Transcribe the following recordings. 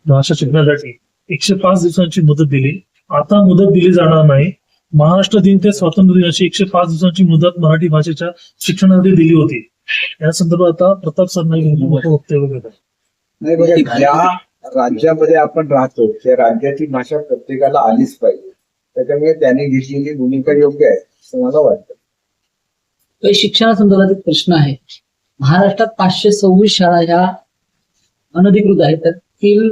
भाषा शिकण्यासाठी 105 दिवसांची मुदत दिली. आता मुदत दिली जाणार नाही. महाराष्ट्र दिन ते स्वातंत्र्य दिनाची 105 दिवसांची मुदत मराठी भाषेच्या शिक्षणासाठी दिली होती. या संदर्भात आता प्रताप सरनाईक वक्तव्य करतात. नाही बघा, ज्या राज्यामध्ये आपण राहतो त्या राज्याची भाषा प्रत्येकाला आलीच पाहिजे. त्याच्यामुळे त्याने घेतलेली भूमिका योग्य आहे असं मला वाटतं. शिक्षणासंदर्भात एक प्रश्न आहे. महाराष्ट्रात 526 शाळा ह्या अनधिकृत आहेत, त्यातील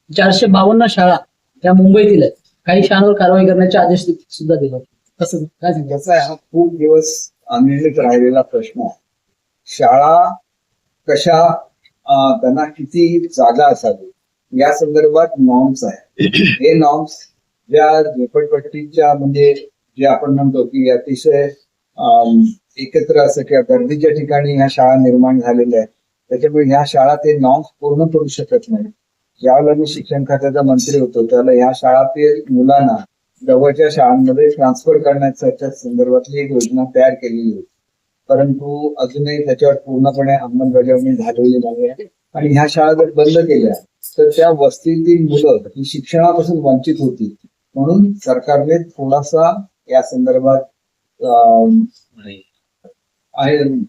452 शाळा या मुंबईतील आहेत. काही शाळांवर कारवाई करण्याचे आदेश सुद्धा दिले. कसं काय सांगता? याचा हा खूप दिवस अनिर्णित राहिलेला प्रश्न आहे. शाळा कशा, त्यांना किती जागा असावी या संदर्भात नॉर्म्स आहेत. हे नॉर्म्स ज्या झोपडपट्टीच्या म्हणजे जे आपण म्हणतो की अतिशय एकत्र असं किंवा गर्दीच्या ठिकाणी ह्या शाळा निर्माण झालेल्या आहेत, त्याच्यामुळे ह्या शाळा ते नॉर्म्स पूर्ण करू शकत नाही. ज्यावेळेला मी शिक्षण खात्याचा मंत्री होतो त्यावेळेला ह्या शाळातील मुलांना जवळच्या शाळांमध्ये ट्रान्सफर करण्याच्या संदर्भातली एक योजना तयार केलेली होती, परंतु अजूनही त्याच्यावर पूर्णपणे अंमलबजावणी झालेली नाही आहे. आणि ह्या शाळा जर बंद केल्या तर त्या वस्तीतील मुलं ही शिक्षणापासून वंचित होती. म्हणून सरकारने थोडासा या संदर्भात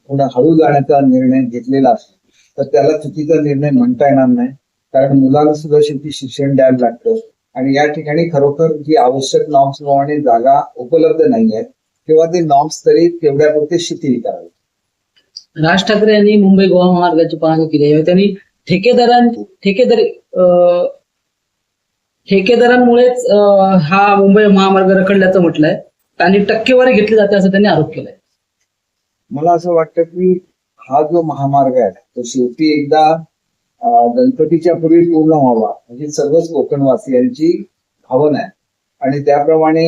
थोडा हळू जाण्याचा निर्णय घेतलेला असतो. तर त्याला चुकीचा निर्णय म्हणता येणार नाही, कारण मुलांना सुद्धा शेवटी शिक्षण द्यायला लागतं. आणि या ठिकाणी खरोखर जी आवश्यक नॉर्म्स प्रमाणे जागा उपलब्ध नाही आहेत किंवा ते नॉर्म्स तरी तेवढ्यापुरते शिथिल करावे. राज ठाकरे यांनी मुंबई गोवा महामार्गाची पाहणी केली आहे. त्यांनी ठेकेदारांमुळेच हा मुंबई महामार्ग रखडल्याचं म्हटलंय आणि टक्केवारी घेतली जाते असं त्यांनी आरोप केलाय. मला असं वाटतं की हा जो महामार्ग आहे तो शेवटी एकदा गणपतीच्या पूर्वी पूर्ण व्हावा म्हणजे सर्वच कोकणवासियांची भावना आहे. आणि त्याप्रमाणे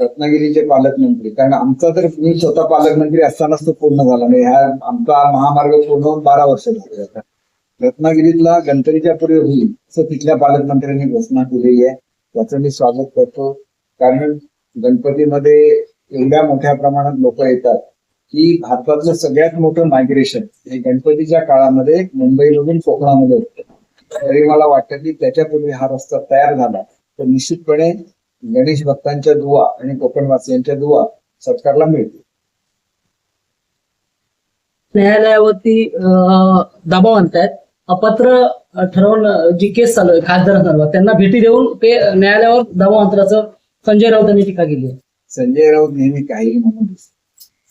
रत्नागिरीचे पालकमंत्री, कारण आमचा तर मी स्वतः पालकमंत्री असतानाच तो पूर्ण झाला नाही. आमचा महामार्ग पूर्ण होऊन 12 वर्ष झाले. रत्नागिरीतला गणपतीच्या पूर्वी होईल असं तिथल्या पालकमंत्र्यांनी घोषणा केलेली आहे. त्याचं मी स्वागत करतो, कारण गणपतीमध्ये एवढ्या मोठ्या प्रमाणात लोक येतात की भारतातलं सगळ्यात मोठं मायग्रेशन हे गणपतीच्या काळामध्ये मुंबईमधून कोकणामध्ये होतं. तरी मला वाटतं की त्याच्यापूर्वी हा रस्ता तयार झाला तर निश्चितपणे गणेश भक्तांच्या दुवा आणि कोकणवासियांच्या दुवा सरकारला मिळतील. न्यायालयावरती दबाव आणतायत. अपात्र ठरवून जी केस चालू आहे खासदारांसंदर्भात त्यांना भेटी देऊन ते न्यायालयावर दबाव आणण्याचं संजय राऊत यांनी टीका केली आहे. संजय राऊत नेहमी काही म्हणून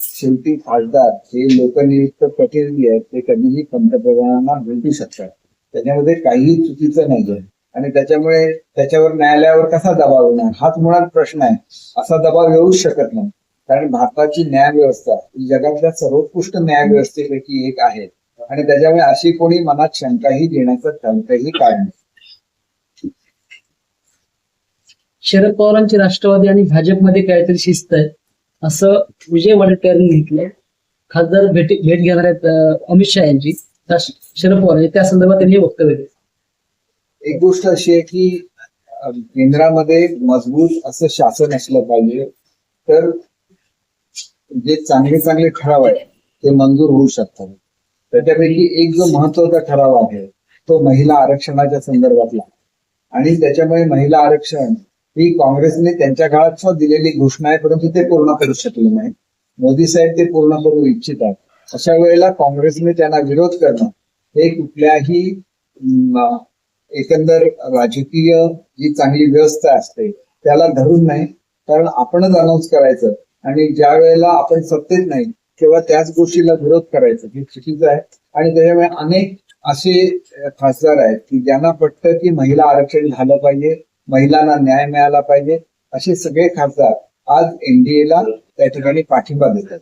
शेवटी खासदार हे लोकनियुक्त प्रतिनिधी आहेत, ते कधीही पंतप्रधानांना भेटू शकतात. त्याच्यामध्ये काहीही चुकीचं नाही आहे आणि त्याच्यामुळे त्याच्यावर न्यायालयावर कसा दबाव येणार हाच मुळात प्रश्न आहे. असा दबाव येऊच शकत नाही, कारण भारताची न्यायव्यवस्था ही जगातल्या सर्वोत्कृष्ट न्यायव्यवस्थेपैकी एक आहे आणि त्याच्यामुळे अशी कोणी मनात शंकाही घेण्याचं कोणतंही कारण नाही. शरद पवारांची राष्ट्रवादी आणि भाजपमध्ये काहीतरी शिस्त आहे असं विजय वडेट्टीवार यांनी म्हटलंय. खासदार भेट घेणार आहेत अमित शहा यांची, शरद पवार त्या संदर्भात त्यांनी वक्तव्य दिलं. एक गोष्ट अशी आहे की केंद्रामध्ये मजबूत असं शासन असलं पाहिजे तर जे चांगले चांगले ठराव आहे ते मंजूर होऊ शकतात. त्याच्यापैकी एक जो महत्वाचा ठराव आहे तो महिला आरक्षणाच्या संदर्भातला, आणि त्याच्यामुळे महिला आरक्षण ही काँग्रेसने त्यांच्या काळात सुद्धा दिलेली घोषणा आहे, परंतु ते पूर्ण करू शकले नाही. मोदी साहेब ते पूर्ण करू इच्छितात. अशा वेळेला काँग्रेसने त्यांना विरोध करणं हे कुठल्याही एकंदर राजकीय जी चांगली व्यवस्था असते त्याला धरून नाही, कारण आपणच अनाऊन्स करायचं आणि ज्या वेळेला आपण सत्तेत नाही तेव्हा त्याच गोष्टीला विरोध करायचं हे चुकीचं आहे. आणि त्याच्यामुळे अनेक असे खासदार आहेत की ज्यांना पटतं की महिला आरक्षण झालं पाहिजे, महिलांना न्याय मिळाला पाहिजे, असे सगळे खासदार आज एनडीएला त्या ठिकाणी पाठिंबा देतात.